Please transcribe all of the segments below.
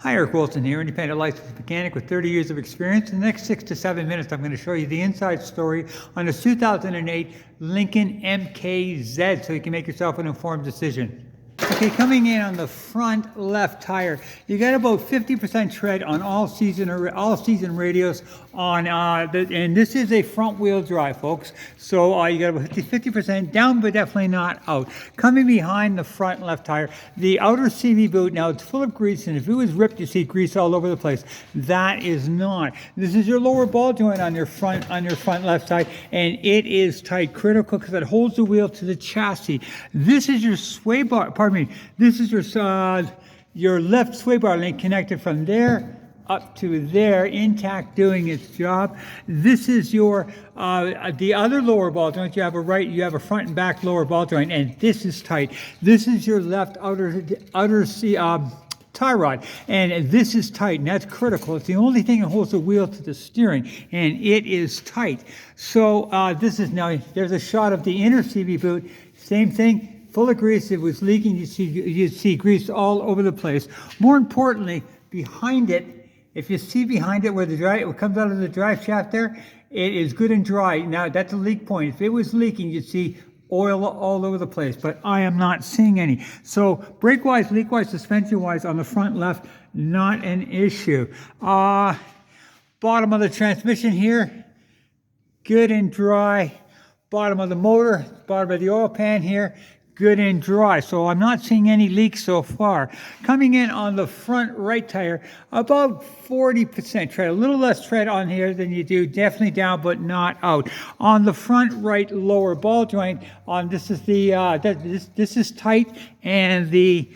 Hi, Eric Wilson here, independent licensed mechanic with 30 years of experience. In the next 6 to 7 minutes, I'm going to show you the inside story on this 2008 Lincoln MKZ so you can make yourself an informed decision. Okay, coming in on the front left tire, you got about 50% tread on all season radios on and this is a front wheel drive, folks. So you got about 50% down, but definitely not out. Coming behind the front left tire, the outer CV boot, now it's full of grease, and if it was ripped, you see grease all over the place. That is not. This is your lower ball joint on your front left side, and it is tight, critical, because it holds the wheel to the chassis. This is your sway bar. This is your left sway bar link connected from there up to there, intact, doing its job. This is your the other lower ball joint. You have a front and back lower ball joint, and this is tight. This is your left outer tie rod, and this is tight, and that's critical. It's the only thing that holds the wheel to the steering, and it is tight. So this is now. There's a shot of the inner CV boot. Same thing. Full of grease. It was leaking. You see grease all over the place. More importantly, behind it, if you see behind it where what comes out of the drive shaft there, it is good and dry. Now that's a leak point. If it was leaking, you'd see oil all over the place, but I am not seeing any. So brake-wise, leak-wise, suspension-wise, on the front left, not an issue. Bottom of the transmission here, good and dry. Bottom of the motor, bottom of the oil pan here, good and dry. So I'm not seeing any leaks so far. Coming in on the front right tire, about 40% tread, a little less tread on here than you do, definitely down but not out. On the front right lower ball joint, this is tight, and the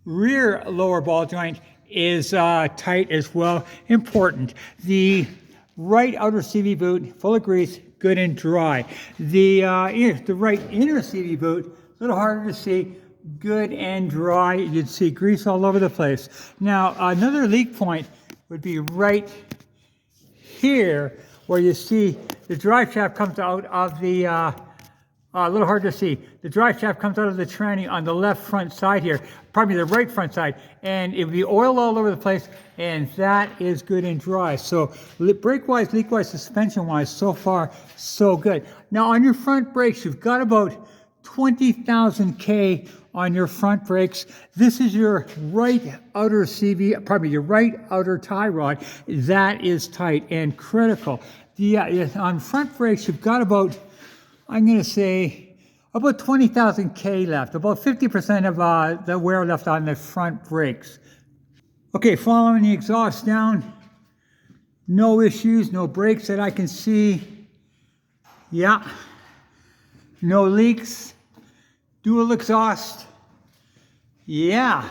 rear lower ball joint is tight as well. Important. The right outer CV boot, full of grease, good and dry. The right inner CV boot, a little harder to see, good and dry. You'd see grease all over the place. Now, another leak point would be right here, where you see the drive shaft comes out of the, a little hard to see. The drive shaft comes out of the tranny on the left front side here, probably the right front side, and it would be oil all over the place, and that is good and dry. So brake-wise, leak-wise, suspension-wise, so far, so good. Now, on your front brakes, you've got about 20,000 K on your front brakes. This is your right outer your right outer tie rod. That is tight and critical. On front brakes, you've got about, I'm going to say, about 20,000 K left, about 50% of the wear left on the front brakes. Okay, following the exhaust down, no issues, no breaks that I can see. Yeah. No leaks. Dual exhaust. Yeah.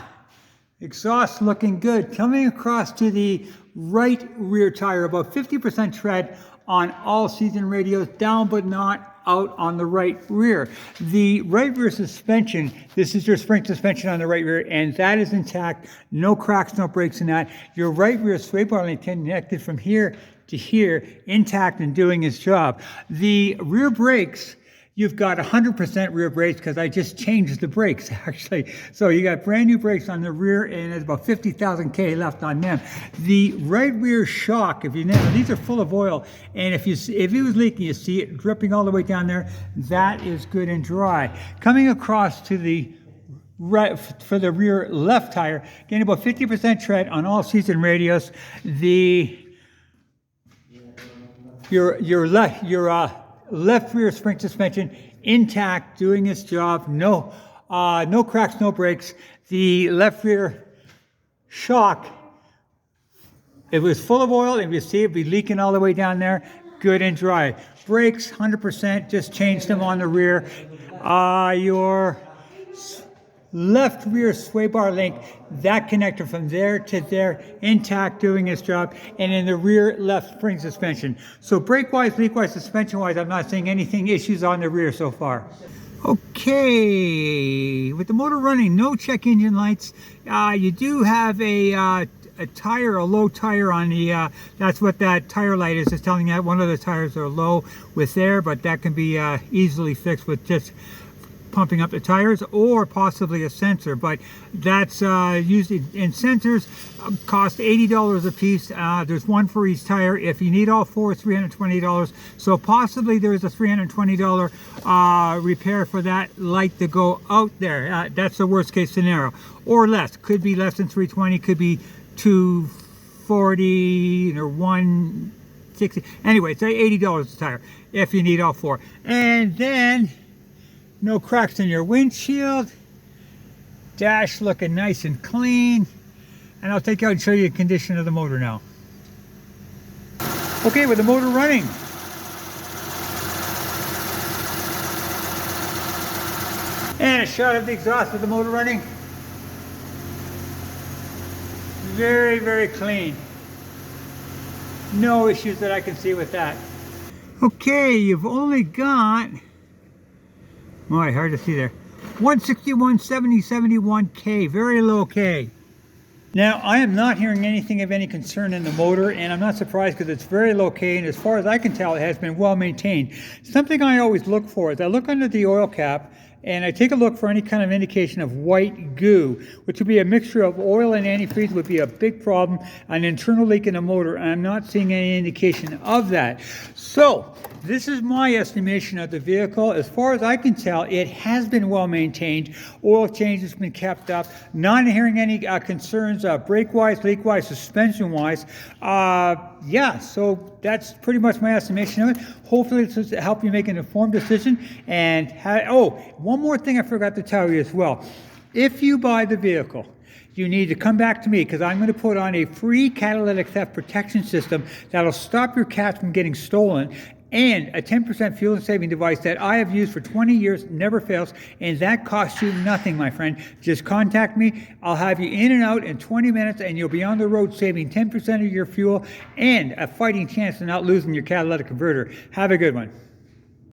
Exhaust looking good. Coming across to the right rear tire, about 50% tread on all season radios, down but not out on the right rear. The right rear suspension, this is your spring suspension on the right rear, and that is intact. No cracks, no breaks in that. Your right rear sway bar link connected from here to here, intact and doing its job. The rear brakes, you've got 100% rear brakes, because I just changed the brakes, actually. So you got brand new brakes on the rear, and there's about 50,000 K left on them. The right rear shock, these are full of oil, and if it was leaking, you see it dripping all the way down there. That is good and dry. Coming across to the right for the rear left tire, getting about 50% tread on all season radios. Your left rear spring suspension intact, doing its job. No cracks, no breaks. The left rear shock, it was full of oil, and you see it be leaking all the way down there. Good and dry. Brakes 100%. Just changed them on the rear. Your left rear sway bar link, that connector from there to there, intact, doing its job, and in the rear left spring suspension. So brake-wise, leak-wise, suspension-wise, I'm not seeing anything issues on the rear so far. Okay, with the motor running, no check engine lights. You do have a low tire on the, that's what that tire light is. It's telling you that one of the tires are low with there, but that can be easily fixed with just pumping up the tires, or possibly a sensor, but that's usually, and sensors cost $80 a piece. There's one for each tire. If you need all four, it's $320. So possibly there is a $320 repair for that light to go out there. That's the worst case scenario, or less. Could be less than $320, could be $240 or $160. Anyway, it's $80 a tire if you need all four. And then no cracks in your windshield, dash looking nice and clean, and I'll take you out and show you the condition of the motor now. Okay, with the motor running, and a shot of the exhaust with the motor running. Very, very clean. No issues that I can see with that. Okay, you've only got, boy, hard to see there, 161, 70, 71K, very low K. Now, I am not hearing anything of any concern in the motor, and I'm not surprised because it's very low K, and as far as I can tell, it has been well maintained. Something I always look for is I look under the oil cap, and I take a look for any kind of indication of white goo, which would be a mixture of oil and antifreeze, would be a big problem, an internal leak in the motor, and I'm not seeing any indication of that. So, this is my estimation of the vehicle. As far as I can tell, it has been well maintained. Oil change has been kept up. Not hearing any concerns brake-wise, leak-wise, suspension-wise. Yeah, so that's pretty much my estimation of it. Hopefully this will help you make an informed decision. And one more thing I forgot to tell you as well. If you buy the vehicle, you need to come back to me because I'm going to put on a free catalytic theft protection system that'll stop your cat from getting stolen, and a 10% fuel saving device that I have used for 20 years, never fails, and that costs you nothing, my friend. Just contact me. I'll have you in and out in 20 minutes, and you'll be on the road saving 10% of your fuel and a fighting chance of not losing your catalytic converter. Have a good one.